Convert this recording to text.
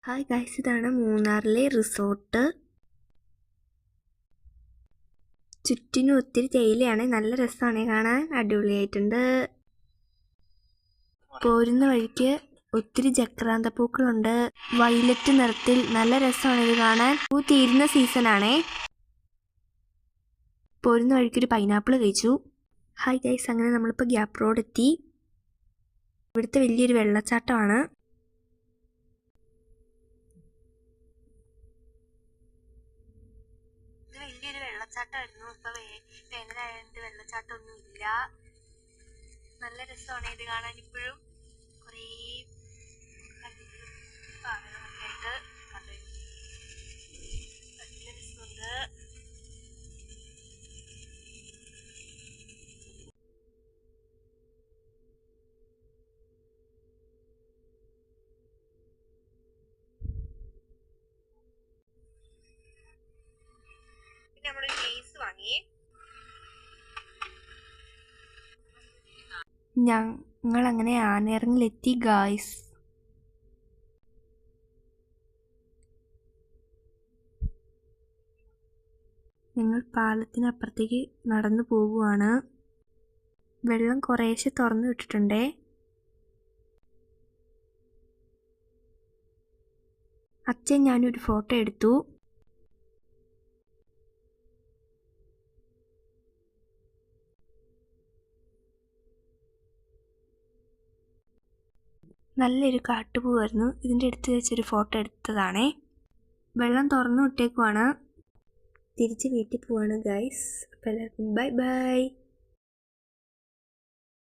Hi guys, ഇതാണ് മൂന്നാറിലെ resort. ചുറ്റിനും ഒത്തിരി തേയിലയാണ്. നല്ല രസമാണ് കാണാൻ, അടിപൊളിയായിട്ടുണ്ട്. പോരുന്ന വഴിക്ക് ഒത്തിരി ജക്രാന്തപ്പൂക്കളുണ്ട്, വയലറ്റ് നിറത്തിൽ. നല്ല രസമാണ് ഇത് കാണാൻ. പൂ തീരുന്ന സീസണാണേ. പോരുന്ന വഴിക്കൊരു പൈനാപ്പിൾ കഴിച്ചു. ഹായ് ഗൈസ്, അങ്ങനെ നമ്മളിപ്പോൾ ഗ്യാപ്പ് റോഡ് എത്തി. ഇവിടുത്തെ വലിയൊരു വെള്ളച്ചാട്ടമാണ്. വലിയൊരു വെള്ളച്ചാട്ടമായിരുന്നു. ഇപ്പൊ വേനലായതുകൊണ്ട് വെള്ളച്ചാട്ടമൊന്നും ഇല്ല. നല്ല രസമാണ് ഇത് കാണാൻ. ഇപ്പോഴും കുറേ സാധനങ്ങളൊക്കെ ആയിട്ട് നല്ല രസമുണ്ട്. നമ്മളൊരു ലേസ് വാങ്ങി. ഞങ്ങൾ അങ്ങനെ ആനയിറങ്ങിലെത്തി ഗായ്സ്. ഞങ്ങൾ പാലത്തിനപ്പുറത്തേക്ക് നടന്നു പോകുവാണ്. വെള്ളം കുറേശ്ശെ തുറന്നു വിട്ടിട്ടുണ്ടേ. അച്ഛൻ ഞാനൊരു ഫോട്ടോ എടുത്തു. നല്ലൊരു കാട്ടുപൂവായിരുന്നു. ഇതിൻ്റെ അടുത്ത് വെച്ചൊരു ഫോട്ടോ എടുത്തതാണേ. വെള്ളം തുറന്നു വിട്ടേക്കുവാണ്. തിരിച്ച് വീട്ടിൽ പോവാണ് ഗൈസ്. അപ്പോൾ എല്ലാവർക്കും ബൈ ബൈ.